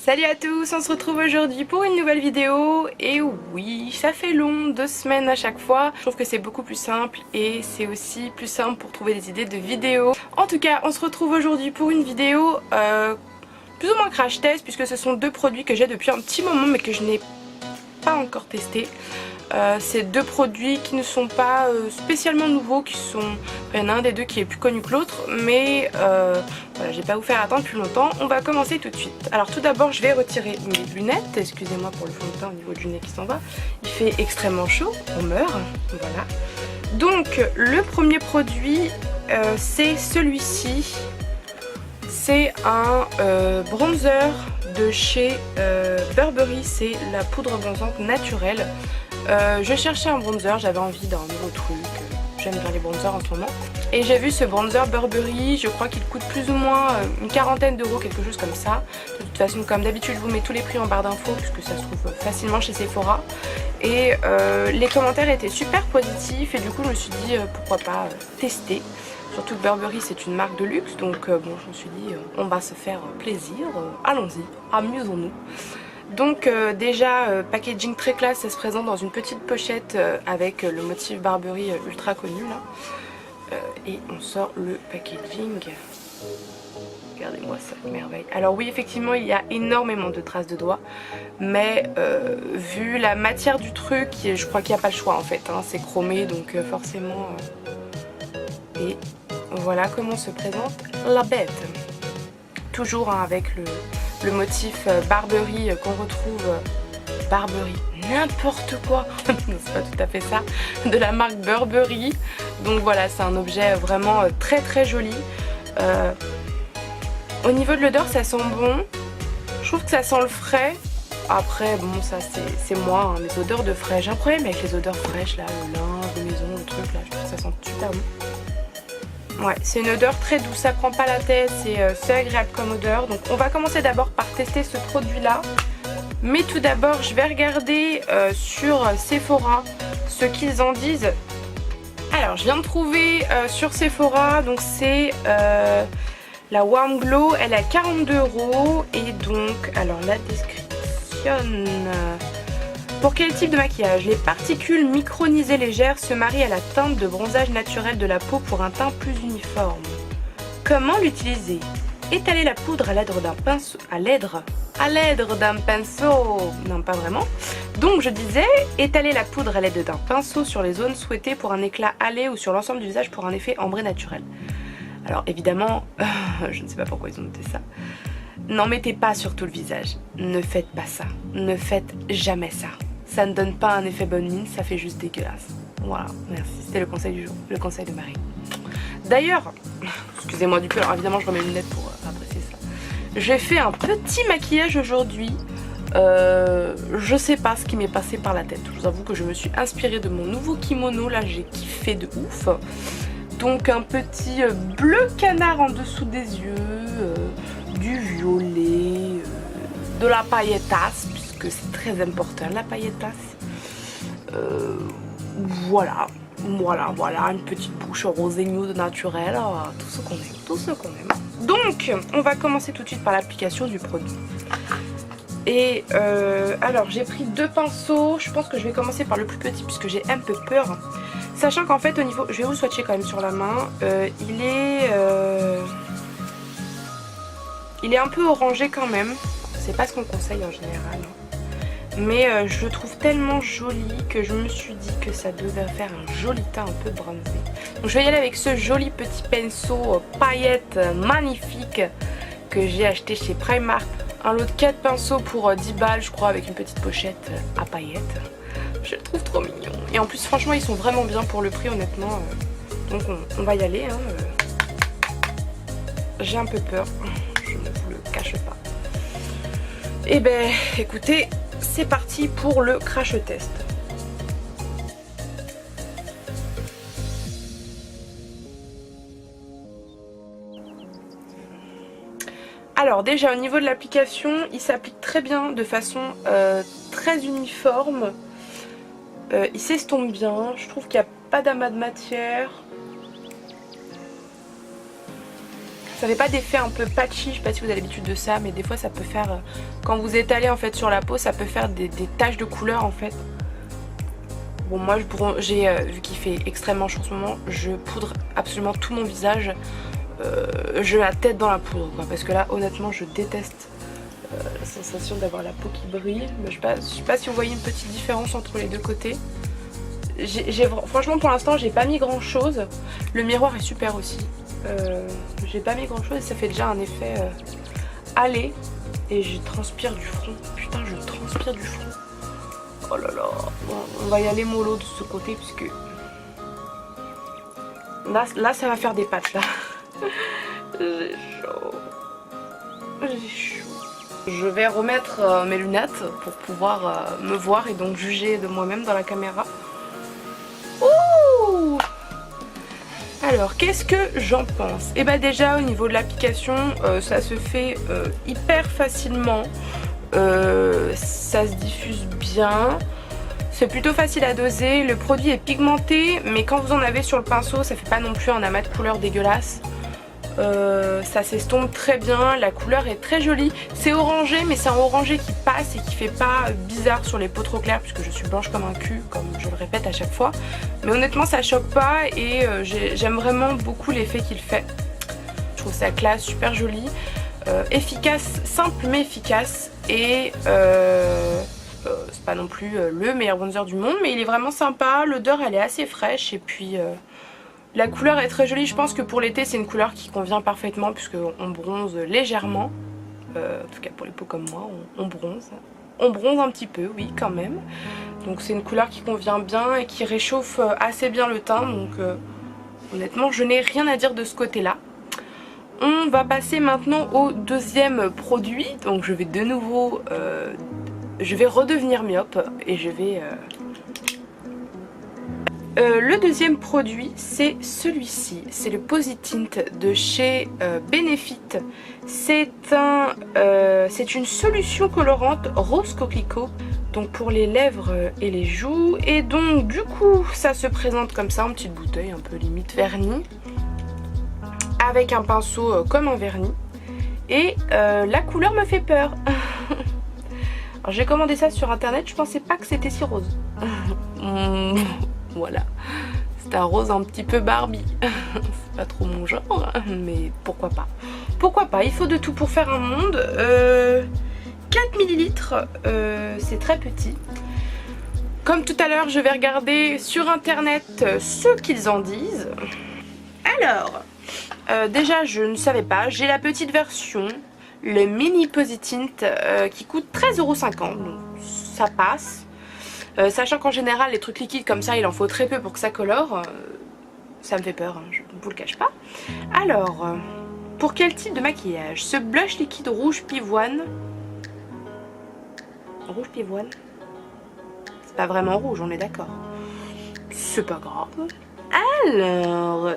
Salut à tous, on se retrouve aujourd'hui pour une nouvelle vidéo. Et oui, ça fait long, 2 semaines à chaque fois. Je trouve que c'est beaucoup plus simple et c'est aussi plus simple pour trouver des idées de vidéos. En tout cas, on se retrouve aujourd'hui pour une vidéo plus ou moins crash test, puisque ce sont deux produits que j'ai depuis un petit moment mais que je n'ai pas encore testé. C'est deux produits qui ne sont pas spécialement nouveaux, il y en a un des deux qui est plus connu que l'autre, mais voilà, j'ai pas vous faire attendre plus longtemps. On va commencer tout de suite. Alors tout d'abord je vais retirer mes lunettes, excusez-moi pour le fond de teint au niveau du nez qui s'en va. Il fait extrêmement chaud, on meurt, voilà. Donc le premier produit c'est celui-ci. C'est un bronzer de chez Burberry, c'est la poudre bronzante naturelle. Je cherchais un bronzer, j'avais envie d'un nouveau truc, j'aime bien les bronzers en ce moment. Et j'ai vu ce bronzer Burberry, je crois qu'il coûte plus ou moins une quarantaine d'euros, quelque chose comme ça. De toute façon, comme d'habitude, je vous mets tous les prix en barre d'infos puisque ça se trouve facilement chez Sephora. Et les commentaires étaient super positifs et du coup je me suis dit pourquoi pas tester. Surtout que Burberry c'est une marque de luxe, donc bon, je me suis dit on va se faire plaisir, allons-y, amusons-nous. Donc déjà packaging très classe, ça se présente dans une petite pochette avec le motif Burberry ultra connu là. Et on sort le packaging. Regardez-moi ça, merveille. Alors oui, effectivement il y a énormément de traces de doigts, mais vu la matière du truc, je crois qu'il n'y a pas le choix en fait, hein, c'est chromé donc forcément... Et voilà comment se présente la bête. Toujours hein, avec le motif Burberry qu'on retrouve, Burberry, n'importe quoi, c'est pas tout à fait ça, de la marque Burberry. Donc voilà, c'est un objet vraiment très très joli. Au niveau de l'odeur, ça sent bon. Je trouve que ça sent le frais. Après, bon, ça c'est moi, hein, les odeurs de frais. J'ai un problème avec les odeurs fraîches, là, le linge de maison, le truc, là, je trouve que ça sent super bon. Ouais, c'est une odeur très douce, ça prend pas la tête, c'est agréable comme odeur. Donc on va commencer d'abord par tester ce produit là. Mais tout d'abord je vais regarder sur Sephora ce qu'ils en disent. Alors je viens de trouver sur Sephora, donc c'est la Warm Glow, elle est à 42 € et donc, alors la description... Pour quel type de maquillage? Les particules micronisées légères se marient à la teinte de bronzage naturel de la peau pour un teint plus uniforme. Comment l'utiliser? Étaler la poudre à l'aide d'un pinceau... Non, pas vraiment. Donc je disais, étaler la poudre à l'aide d'un pinceau sur les zones souhaitées pour un éclat hâlé ou sur l'ensemble du visage pour un effet ambré naturel. Alors évidemment, je ne sais pas pourquoi ils ont noté ça. N'en mettez pas sur tout le visage. Ne faites pas ça. Ne faites jamais ça. Ça ne donne pas un effet bonne mine, ça fait juste dégueulasse. Voilà, merci. C'était le conseil du jour, le conseil de Marie. D'ailleurs, excusez-moi du peu, alors évidemment je remets mes lunettes pour apprécier ça. J'ai fait un petit maquillage aujourd'hui. Je sais pas ce qui m'est passé par la tête. Je vous avoue que je me suis inspirée de mon nouveau kimono, là j'ai kiffé de ouf. Donc un petit bleu canard en dessous des yeux, du violet, de la paillettasse, puisque c'est très important la paillettasse. Voilà, une petite bouche rosée nude naturelle, tout ce qu'on aime, tout ce qu'on aime. Donc, on va commencer tout de suite par l'application du produit. Et alors, j'ai pris deux pinceaux, je pense que je vais commencer par le plus petit puisque j'ai un peu peur. Sachant qu'en fait, au niveau, je vais vous swatcher quand même sur la main, il est un peu orangé quand même. C'est pas ce qu'on conseille en général. Mais je le trouve tellement joli que je me suis dit que ça devait faire un joli teint un peu bronzé. Donc je vais y aller avec ce joli petit pinceau paillettes magnifique que j'ai acheté chez Primark. Un lot de 4 pinceaux pour 10 balles je crois, avec une petite pochette à paillettes. Je le trouve trop mignon. Et en plus franchement ils sont vraiment bien pour le prix honnêtement. Donc on va y aller. Hein. J'ai un peu peur, je ne vous le cache pas. Et ben écoutez, c'est parti pour le crash test. Alors déjà au niveau de l'application, il s'applique très bien de façon très uniforme. Il s'estompe bien, je trouve qu'il n'y a pas d'amas de matière. Ça fait pas d'effet un peu patchy, je sais pas si vous avez l'habitude de ça, mais des fois ça peut faire, quand vous étalez en fait sur la peau, ça peut faire des taches de couleur en fait. Bon moi j'ai vu qu'il fait extrêmement chaud en ce moment, je poudre absolument tout mon visage. Je mets la tête dans la poudre quoi, parce que là honnêtement je déteste la sensation d'avoir la peau qui brille. Mais je sais pas si vous voyez une petite différence entre les deux côtés. Franchement pour l'instant j'ai pas mis grand chose. Le miroir est super aussi. J'ai pas mis grand chose et ça fait déjà un effet aller. Et je transpire du front. Putain je transpire du front. Oh là là. Bon, on va y aller mollo de ce côté puisque là ça va faire des pattes là. J'ai chaud. J'ai chaud. Je vais remettre mes lunettes pour pouvoir me voir et donc juger de moi-même dans la caméra. Ouh! Alors qu'est-ce que j'en pense? Et bah déjà au niveau de l'application ça se fait hyper facilement. Ça se diffuse bien. C'est plutôt facile à doser. Le produit est pigmenté mais quand vous en avez sur le pinceau ça fait pas non plus un amas de couleurs dégueulasse. Ça s'estompe très bien, la couleur est très jolie. C'est orangé mais c'est un orangé qui passe et qui fait pas bizarre sur les peaux trop claires puisque je suis blanche comme un cul comme je le répète à chaque fois. Mais honnêtement ça choque pas et j'aime vraiment beaucoup l'effet qu'il fait. Je trouve ça classe, super joli, efficace, simple mais efficace et c'est pas non plus le meilleur bronzer du monde mais il est vraiment sympa, l'odeur elle est assez fraîche et puis la couleur est très jolie. Je pense que pour l'été c'est une couleur qui convient parfaitement puisqu'on bronze légèrement, en tout cas pour les peaux comme moi on bronze un petit peu, oui quand même. Donc c'est une couleur qui convient bien et qui réchauffe assez bien le teint, donc honnêtement je n'ai rien à dire de ce côté là. On va passer maintenant au deuxième produit, donc je vais de nouveau je vais redevenir myope et je vais le deuxième produit c'est celui-ci, c'est le Positint de chez Benefit. C'est une solution colorante rose coquelicot, donc pour les lèvres et les joues, et donc du coup ça se présente comme ça en petite bouteille un peu limite vernis, avec un pinceau comme un vernis, et la couleur me fait peur. Alors j'ai commandé ça sur internet, je pensais pas que c'était si rose. Voilà, c'est un rose un petit peu Barbie. C'est pas trop mon genre, mais pourquoi pas. Pourquoi pas, il faut de tout pour faire un monde. 4 ml, c'est très petit. Comme tout à l'heure, je vais regarder sur internet ce qu'ils en disent. Alors, déjà je ne savais pas, j'ai la petite version, le mini Positint qui coûte 13,50 €, donc ça passe. Sachant qu'en général les trucs liquides comme ça il en faut très peu pour que ça colore, ça me fait peur, hein, je ne vous le cache pas. Alors, pour quel type de maquillage? Ce blush liquide rouge pivoine. Rouge pivoine? C'est pas vraiment rouge, on est d'accord. C'est pas grave. Alors,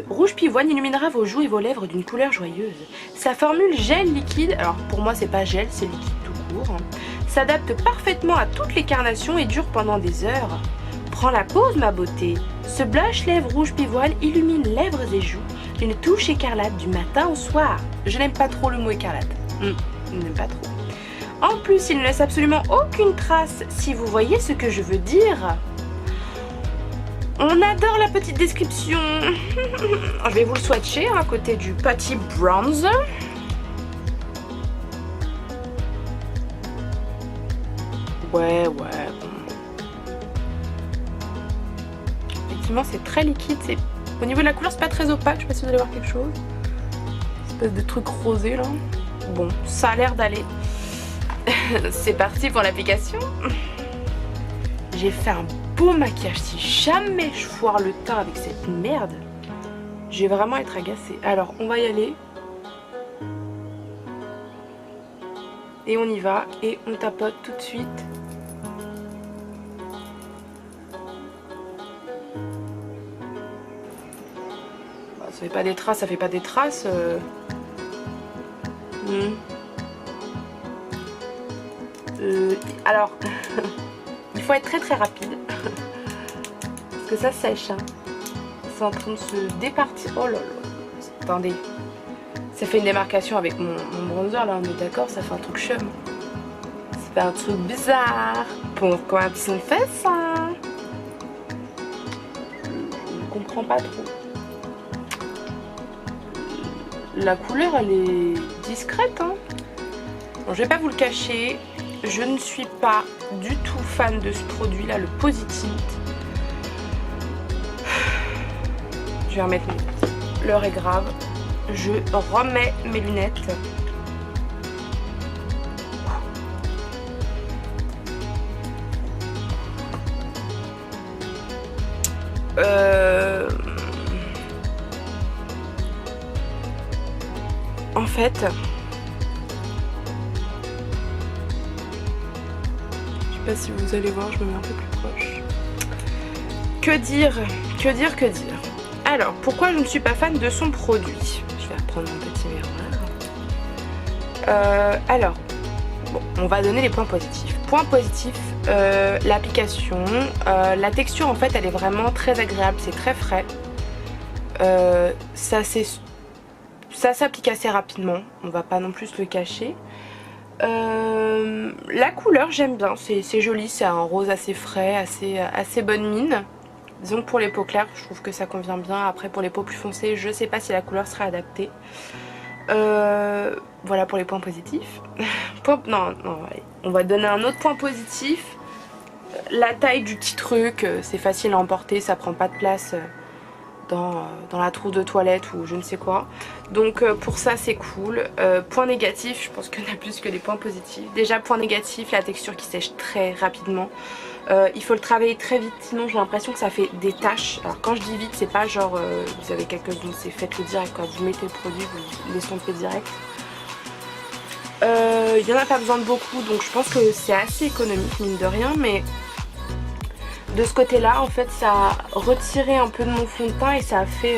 rouge pivoine illuminera vos joues et vos lèvres d'une couleur joyeuse. Sa formule gel liquide, alors pour moi c'est pas gel, c'est liquide tout court, hein, s'adapte parfaitement à toutes les carnations et dure pendant des heures. Prends la pause ma beauté. Ce blush lèvres rouge pivoine illumine lèvres et joues d'une touche écarlate du matin au soir. Je n'aime pas trop le mot écarlate. Je n'aime pas trop. En plus, il ne laisse absolument aucune trace, si vous voyez ce que je veux dire. On adore la petite description. Je vais vous le swatcher à côté du petit bronzer. Ouais. Effectivement, c'est très liquide. Au niveau de la couleur, c'est pas très opaque. Je sais pas si vous allez voir quelque chose. Une espèce de truc rosé là. Bon, ça a l'air d'aller. C'est parti pour l'application. J'ai fait un beau maquillage. Si jamais je foire le teint avec cette merde, je vais vraiment être agacée. Alors, on va y aller. Et on y va. Et on tapote tout de suite. Ça fait pas des traces, ça fait pas des traces. Alors, il faut être très rapide. Parce que ça sèche. Hein. C'est en train de se départir. Oh là là. Attendez. Ça fait une démarcation avec mon bronzer là, on est d'accord, ça fait un truc chum. Ça fait un truc bizarre. Pourquoi tu fais ça? Je ne comprends pas trop. La couleur elle est discrète hein. Bon, je vais pas vous le cacher, je ne suis pas du tout fan de ce produit là, le Posi-Tint. Je vais remettre mes lunettes. L'heure est grave. Je remets mes lunettes. En fait, je sais pas si vous allez voir, je me mets un peu plus proche. Que dire? Alors, pourquoi je ne suis pas fan de son produit? Je vais reprendre mon petit miroir. Alors, bon, on va donner les points positifs. Point positif, l'application. La texture, en fait, elle est vraiment très agréable. C'est très frais. Ça s'applique assez rapidement. On va pas non plus le cacher. La couleur, j'aime bien. C'est joli. C'est un rose assez frais, assez bonne mine. Disons que pour les peaux claires, je trouve que ça convient bien. Après pour les peaux plus foncées, je sais pas si la couleur sera adaptée. Voilà pour les points positifs. Non, allez. On va donner un autre point positif. La taille du petit truc, c'est facile à emporter, ça prend pas de place dans la trousse de toilette ou je ne sais quoi. Donc pour ça c'est cool. Point négatif, je pense qu'on a plus que des points positifs. Déjà point négatif, la texture qui sèche très rapidement. Il faut le travailler très vite, sinon j'ai l'impression que ça fait des taches. Alors quand je dis vite, c'est pas genre vous avez quelque chose, c'est faites-le direct. Quand vous mettez le produit, vous l'estompez direct. Il n'y en a pas besoin de beaucoup, donc je pense que c'est assez économique mine de rien, mais de ce côté là en fait ça a retiré un peu de mon fond de teint et ça a fait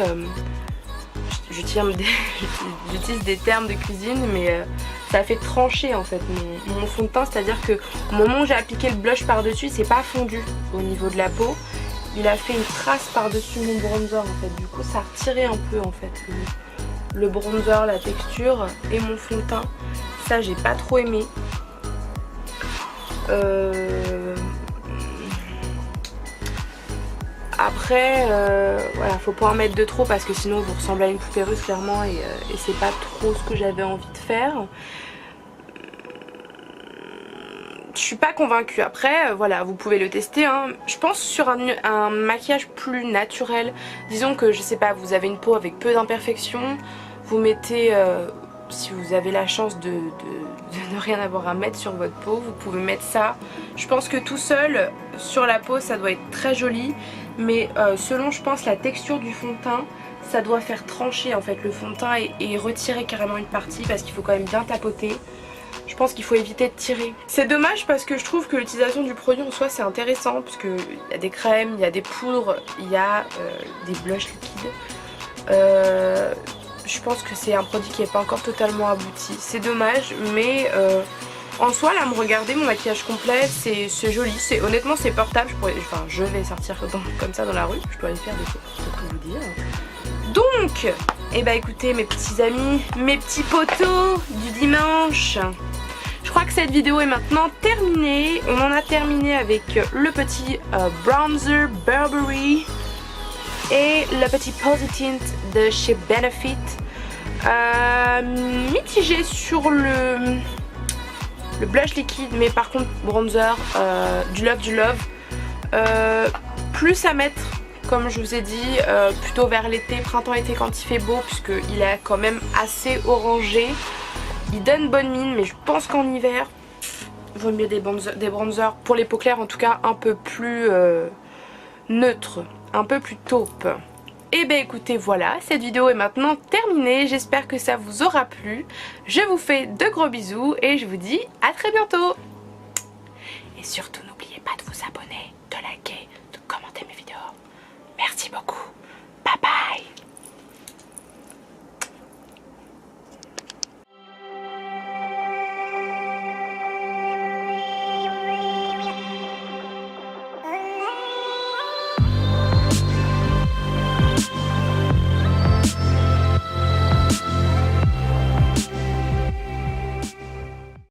j'utilise des termes de cuisine, mais ça a fait trancher en fait mon fond de teint, c'est à dire que au moment où j'ai appliqué le blush par dessus, c'est pas fondu au niveau de la peau, il a fait une trace par dessus mon bronzer en fait, du coup ça a retiré un peu en fait le bronzer, la texture et mon fond de teint. Ça j'ai pas trop aimé. Après voilà, faut pas en mettre de trop parce que sinon vous ressemblez à une poupée russe clairement et c'est pas trop ce que j'avais envie de faire. Je suis pas convaincue. Après voilà, vous pouvez le tester hein. Je pense sur un maquillage plus naturel, disons que je sais pas, vous avez une peau avec peu d'imperfections, vous mettez si vous avez la chance de ne rien avoir à mettre sur votre peau, vous pouvez mettre ça. Je pense que tout seul sur la peau ça doit être très joli, mais selon je pense la texture du fond de teint, ça doit faire trancher en fait le fond de teint et retirer carrément une partie parce qu'il faut quand même bien tapoter. Je pense qu'il faut éviter de tirer. C'est dommage parce que je trouve que l'utilisation du produit en soi c'est intéressant, parce qu'il y a des crèmes, il y a des poudres, il y a des blushs liquides. Je pense que c'est un produit qui n'est pas encore totalement abouti. C'est dommage, mais en soi là me regarder mon maquillage complet, c'est joli. Honnêtement c'est portable, je vais sortir comme ça dans la rue, je dois aller faire des choses, je peux tout vous dire. Donc, eh ben écoutez mes petits amis, mes petits potos du dimanche, je crois que cette vidéo est maintenant terminée. On en a terminé avec le petit bronzer Burberry et le petit Posi-Tint de chez Benefit. Mitigé sur le blush liquide, mais par contre bronzer, du love. Plus à mettre, comme je vous ai dit, plutôt vers l'été, printemps-été quand il fait beau, puisqu'il est quand même assez orangé. Il donne bonne mine, mais je pense qu'en hiver, il vaut mieux des bronzers, pour les peaux claires en tout cas, un peu plus neutres, un peu plus taupe. Et ben écoutez, voilà, cette vidéo est maintenant terminée. J'espère que ça vous aura plu. Je vous fais de gros bisous et je vous dis à très bientôt. Et surtout n'oubliez pas de vous abonner, de liker